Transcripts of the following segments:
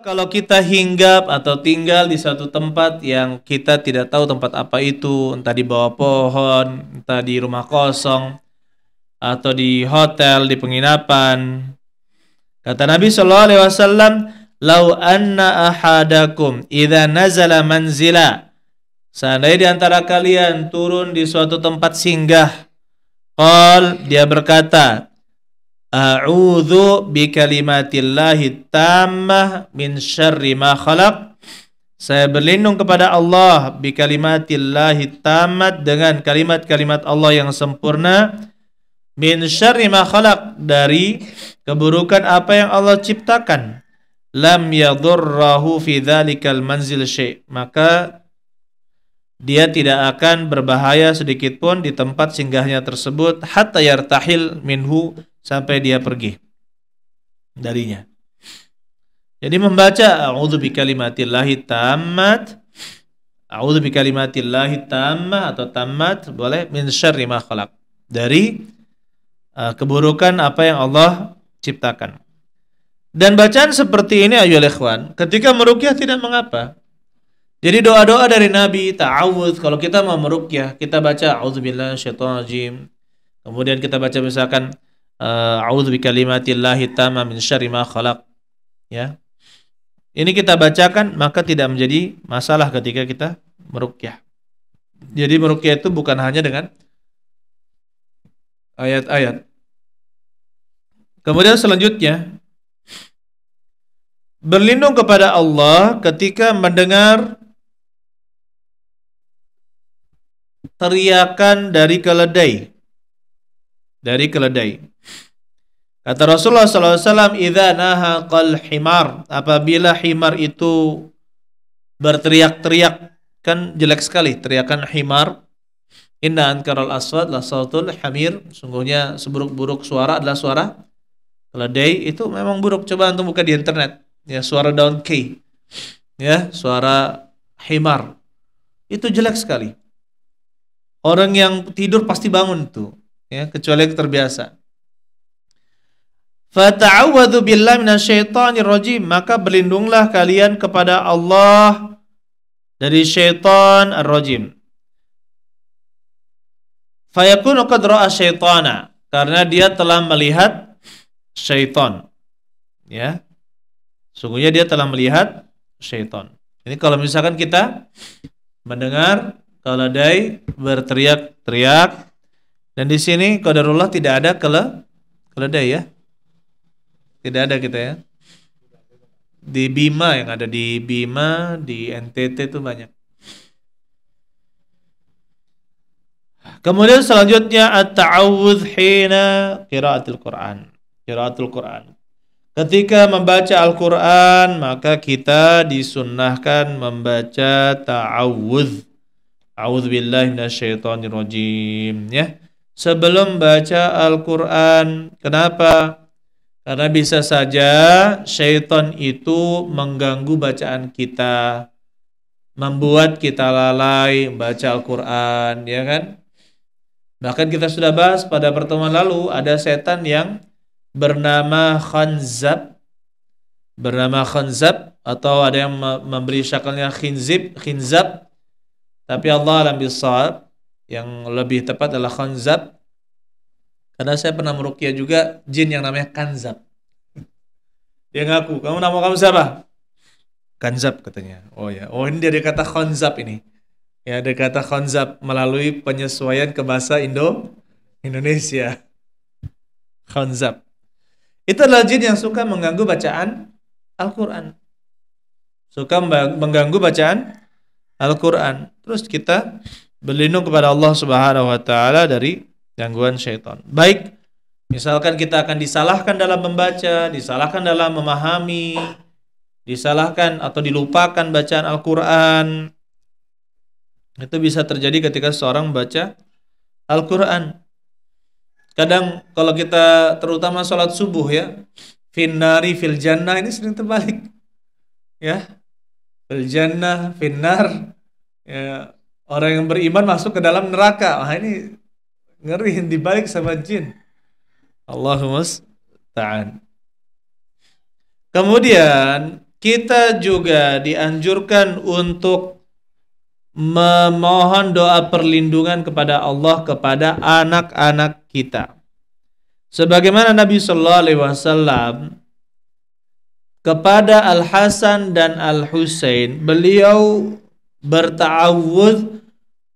Kalau kita hinggap atau tinggal di suatu tempat yang kita tidak tahu tempat apa itu, entah di bawah pohon, entah di rumah kosong, atau di hotel, di penginapan. Kata Nabi sallallahu alaihi wasallam, "Lau anna ahadakum idza nazala manzila." Seandainya di antara kalian turun di suatu tempat singgah, dia berkata, "A'udzu bikalimatillahi tammah min syarri ma khalaq." Saya berlindung kepada Allah bikalimatillahi tammat, dengan kalimat-kalimat Allah yang sempurna, min syarri ma khalaq, dari keburukan apa yang Allah ciptakan. Lam yadurrahu fi dzalikal manzil syai', maka dia tidak akan berbahaya sedikit pun di tempat singgahnya tersebut, hatta yartahil minhu, sampai dia pergi darinya. Jadi membaca a'udzu bikalimatillahi tammat, a'udzu bikalimatillahi tammah atau tammat boleh, min syarri ma khalaq, dari keburukan apa yang Allah ciptakan. Dan bacaan seperti ini ayolah ikhwan, ketika meruqyah tidak mengapa. Jadi doa-doa dari Nabi, ta'awudz, kalau kita mau meruqyah, kita baca a'udzubillahi minasyaitonir rajim. Kemudian kita baca misalkan a'udzu bikalimatillahi tammah min syarri ma khalaq. Ya. Ini kita bacakan, maka tidak menjadi masalah ketika kita meruqyah. Jadi meruqyah itu bukan hanya dengan ayat-ayat. Kemudian selanjutnya, berlindung kepada Allah ketika mendengar teriakan dari keledai. Dari keledai. Kata Rasulullah SAW, "Idza nahaqal himar," apabila himar itu berteriak-teriak, kan jelek sekali teriakan himar. Inna ankaral aswat la sautul hamir, sungguhnya seburuk-buruk suara adalah suara keledai. Itu memang buruk. Coba antum buka di internet, ya, suara donkey, ya, suara himar, itu jelek sekali. Orang yang tidur pasti bangun tuh, ya, kecuali yang terbiasa. Fata'awwadzu billahi minasyaitonir rajim, maka berlindunglah kalian kepada Allah dari syaitan ar-rajim. Fayakunu qad ra'a syaitana, karena dia telah melihat syaitan. Ya. Sungguhnya dia telah melihat syaitan. Ini kalau misalkan kita mendengar keledai berteriak-teriak, dan di sini qadarullah tidak ada keledai, ya. Tidak ada kita, ya. Di Bima, yang ada di Bima, di NTT itu banyak. Kemudian selanjutnya at-ta'awudz hina qiraatul Quran. Qiraatul Quran. Ketika membaca Al-Quran, maka kita disunnahkan membaca ta'awudz. A'udzubillahi minasyaitonir rajim, ya. Sebelum baca Al-Quran. Kenapa? Karena bisa saja syaitan itu mengganggu bacaan kita, membuat kita lalai baca Al-Quran, ya kan? Bahkan kita sudah bahas pada pertemuan lalu, ada setan yang bernama Khanzab, atau ada yang memberi syakalnya Khinzab, tapi Allah alam bisawab, yang lebih tepat adalah Khanzab. Karena saya pernah meruqyah juga jin yang namanya Kanzab. Dia ngaku, nama kamu siapa? Kanzab katanya. Oh ya, ini dari kata Khanzab ini. Ya, ada kata Khanzab melalui penyesuaian ke bahasa Indonesia. Khanzab. Itu adalah jin yang suka mengganggu bacaan Al-Quran. Suka mengganggu bacaan Al-Quran. Terus kita berlindung kepada Allah Subhanahu wa taala dari gangguan syaitan. Baik, misalkan kita akan disalahkan dalam membaca, disalahkan dalam memahami, disalahkan atau dilupakan bacaan Al-Quran. Itu bisa terjadi ketika seorang membaca Al-Quran. Kadang kalau kita terutama sholat subuh, ya, finnari fil jannah, ini sering terbalik, ya, fil jannah finnar, ya, orang yang beriman masuk ke dalam neraka. Wah, ini ngeri, dibalik sama jin. Allahumma musta'an. Kemudian kita juga dianjurkan untuk memohon doa perlindungan kepada Allah kepada anak-anak kita. Sebagaimana Nabi Sallallahu Alaihi Wasallam kepada Al Hasan dan Al Husain, beliau berta'awudz,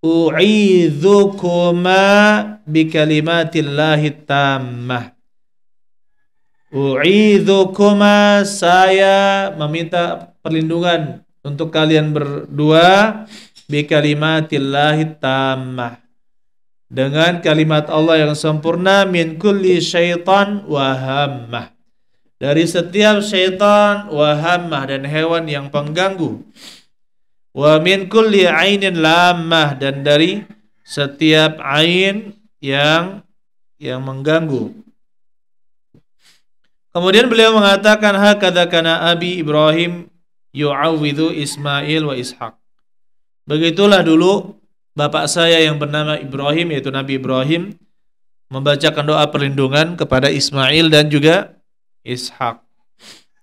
u'idzukuma bikalimatillahi tammah. U'idzukuma, saya meminta perlindungan untuk kalian berdua, bikalimatillahi tammah, dengan kalimat Allah yang sempurna, min kulli syaitan wa hammah, dari setiap syaitan, wa hammah, dan hewan yang pengganggu, wa min kulli ainin lammah, dan dari setiap ain yang mengganggu. Kemudian beliau mengatakan, hakadza kana Abi Ibrahim yu'awwidhu Ismail wa Ishaq. Begitulah dulu bapak saya yang bernama Ibrahim, yaitu Nabi Ibrahim, membacakan doa perlindungan kepada Ismail dan juga Ishaq.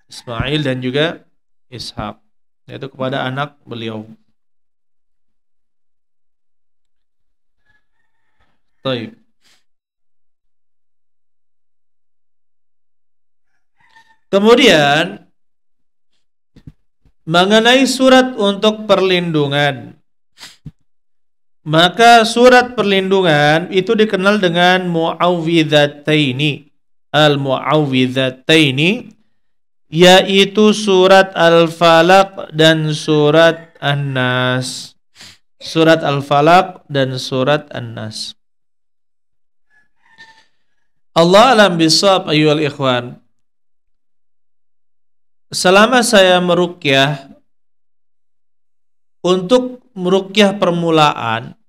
Ismail dan juga Ishaq, yaitu kepada anak beliau. Baik. Kemudian mengenai surat untuk perlindungan, maka surat perlindungan itu dikenal dengan mu'awwidhataini. Al-mu'awwidhataini yaitu surat Al-Falaq dan surat An-Nas. Surat Al-Falaq dan surat An-Nas. Allah alam bisawab ayyuhal ikhwan. Selama saya meruqyah, untuk meruqyah permulaan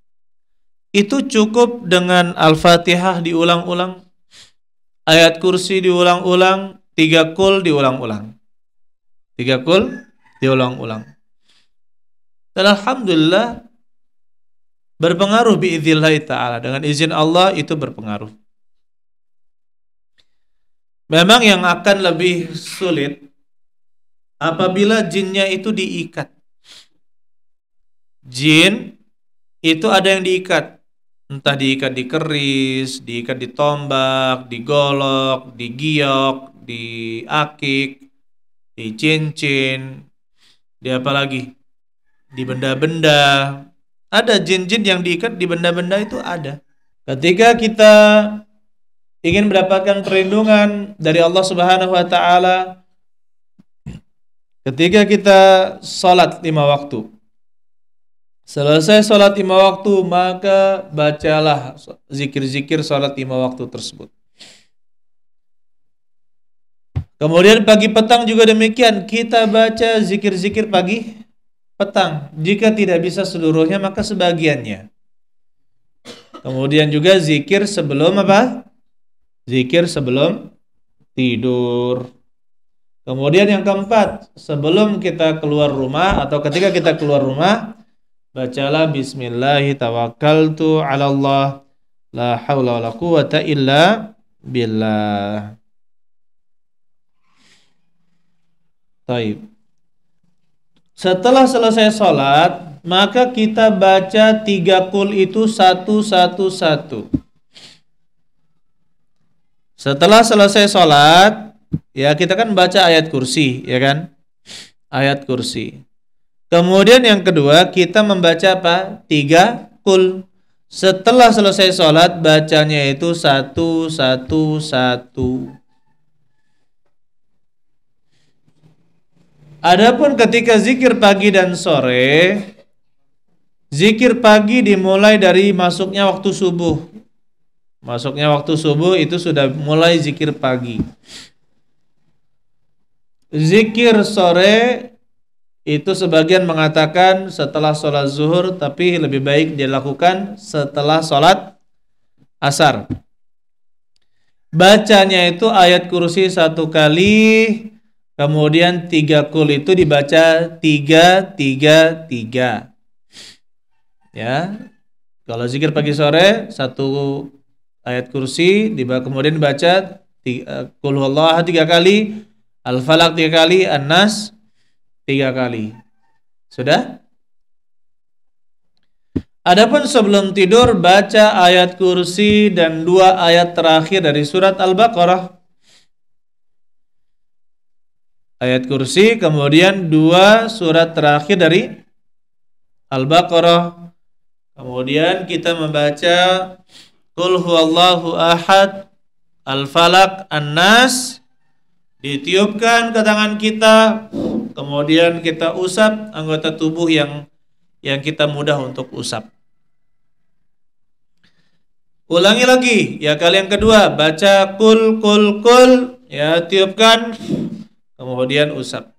itu cukup dengan Al-Fatihah diulang-ulang, ayat kursi diulang-ulang, 3 kul diulang-ulang, 3 kul diulang-ulang. Dan alhamdulillah berpengaruh biidzillah ta'ala, dengan izin Allah itu berpengaruh. Memang yang akan lebih sulit apabila jinnya itu diikat. Jin itu ada yang diikat, entah diikat di keris, diikat di tombak, digolok, digiok, diakik, di cincin, di apa lagi? Di benda-benda. Ada jin-jin yang diikat di benda-benda, itu ada. Ketika kita ingin mendapatkan perlindungan dari Allah Subhanahu wa taala, ketika kita sholat 5 waktu, selesai sholat 5 waktu, maka bacalah zikir-zikir sholat 5 waktu tersebut. Kemudian pagi petang juga demikian, kita baca zikir-zikir pagi petang. Jika tidak bisa seluruhnya, maka sebagiannya. Kemudian juga zikir sebelum apa? Zikir sebelum tidur. Kemudian yang keempat, sebelum kita keluar rumah atau ketika kita keluar rumah, bacalah bismillahi tawakkaltu 'ala Allah la haula wala quwata illa billah. Baik. Setelah selesai sholat, maka kita baca 3 kul itu satu-satu. Setelah selesai sholat, ya kita kan baca ayat kursi, ya kan? Ayat kursi. Kemudian yang kedua, kita membaca apa? 3 kul. Setelah selesai sholat, bacanya itu satu-satu. Adapun ketika zikir pagi dan sore, zikir pagi dimulai dari masuknya waktu subuh. Masuknya waktu subuh itu sudah mulai zikir pagi. Zikir sore itu sebagian mengatakan setelah sholat zuhur, tapi lebih baik dilakukan setelah sholat asar. Bacanya itu ayat kursi 1 kali, kemudian 3 kul itu dibaca 3-3-3. Ya, kalau zikir pagi sore 1 ayat kursi, kemudian dibaca Qul huwallahu 3 kali, Al-Falaq 3 kali, An-Nas 3 kali. Sudah? Adapun sebelum tidur baca ayat kursi dan 2 ayat terakhir dari surat Al-Baqarah. Ayat kursi kemudian 2 surat terakhir dari Al-Baqarah. Kemudian kita membaca Qul huwallahu ahad, Al-Falaq, An-Nas, ditiupkan ke tangan kita, kemudian kita usap anggota tubuh yang kita mudah untuk usap. Ulangi lagi, ya kali yang kedua, baca Qul, ya tiupkan, kemudian usap.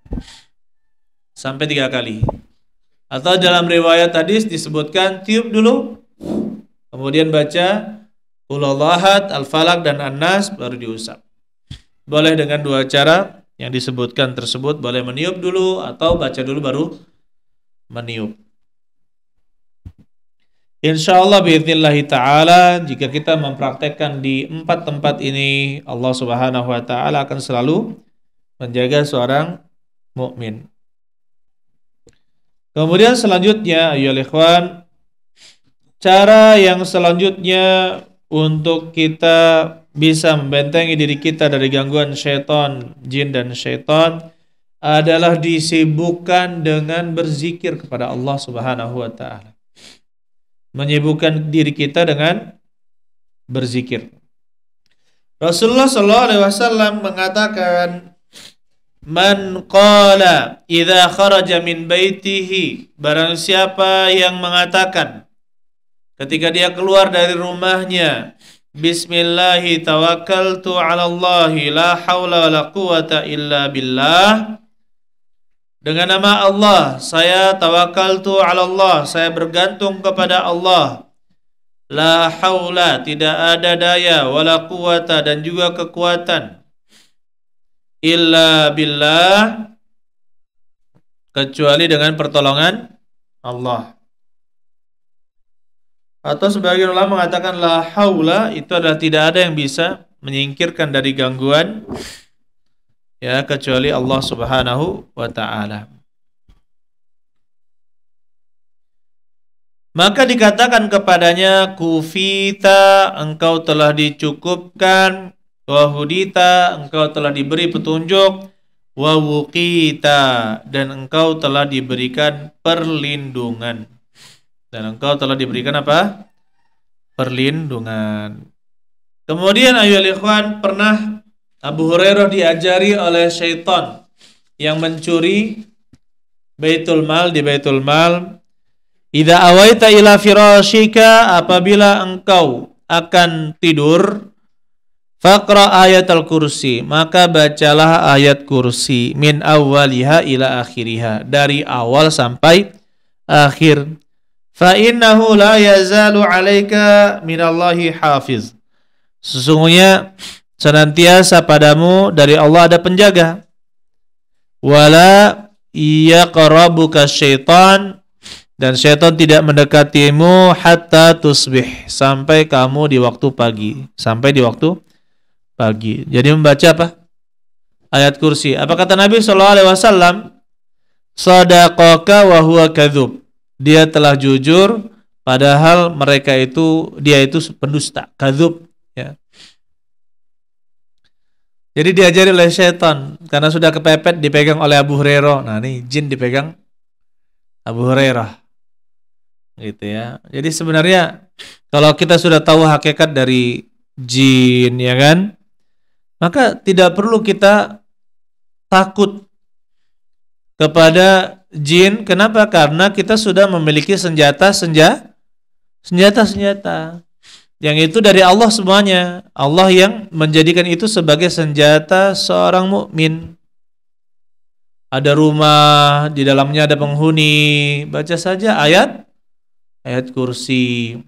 Sampai 3 kali. Atau dalam riwayat hadis disebutkan tiup dulu, kemudian baca Qul huwallahu ahad, Al-Falaq dan An-Nas baru diusap. Boleh dengan 2 cara yang disebutkan tersebut, boleh meniup dulu atau baca dulu baru meniup. Insyaallah biidznillah ta'ala, jika kita mempraktekkan di 4 tempat ini, Allah Subhanahu wa ta'ala akan selalu menjaga seorang mukmin. Kemudian selanjutnya, ayyuhal ikhwan, cara yang selanjutnya untuk kita bisa membentengi diri kita dari gangguan syaitan, jin dan syaitan adalah disibukkan dengan berzikir kepada Allah Subhanahu wa ta'ala. Menyibukkan diri kita dengan berzikir. Rasulullah SAW mengatakan, Man qala idza kharaja min baitihi, barang siapa yang mengatakan ketika dia keluar dari rumahnya, Bismillahi tawakkaltu ala Allahi la hawla wa la quwata illa billah, dengan nama Allah saya tawakkaltu ala Allah, saya bergantung kepada Allah, la haula, tidak ada daya, wala quwata, dan juga kekuatan, illa billah, kecuali dengan pertolongan Allah. Atau sebagian ulama mengatakan la haula itu adalah tidak ada yang bisa menyingkirkan dari gangguan, ya, kecuali Allah Subhanahu wa ta'ala. Maka dikatakan kepadanya, kufita, engkau telah dicukupkan, wahudita, engkau telah diberi petunjuk, wawuqita, dan engkau telah diberikan perlindungan. Dan engkau telah diberikan apa? Perlindungan. Kemudian ayyuhal ikhwan, pernah Abu Hurairah diajari oleh syaitan yang mencuri Baitul Mal di Baitul Mal, idza awaita ila firashika, apabila engkau akan tidur, faqra ayat al-kursi, maka bacalah ayat kursi, min awwaliha ila akhiriha, dari awal sampai akhir. Fa innahu la yazalu 'alaika minallahi hafiz, sesungguhnya senantiasa padamu dari Allah ada penjaga. Wala yaqrabuka syaitan, dan syaitan tidak mendekatimu hatta tusbih, sampai kamu di waktu pagi, sampai di waktu pagi. Jadi membaca apa? Ayat kursi. Apa kata Nabi SAW? Sadaqaka wa huwa kadzub, dia telah jujur padahal dia itu pendusta, kadzub, ya. Jadi diajari oleh syaitan karena sudah kepepet dipegang oleh Abu Hurairah. Nah, ini jin dipegang Abu Hurairah, gitu ya. Jadi sebenarnya kalau kita sudah tahu hakikat dari jin, ya kan, maka tidak perlu kita takut kepada jin. Kenapa? Karena kita sudah memiliki senjata yang itu dari Allah semuanya. Allah yang menjadikan itu sebagai senjata seorang mukmin. Ada rumah, di dalamnya ada penghuni, baca saja ayat kursi.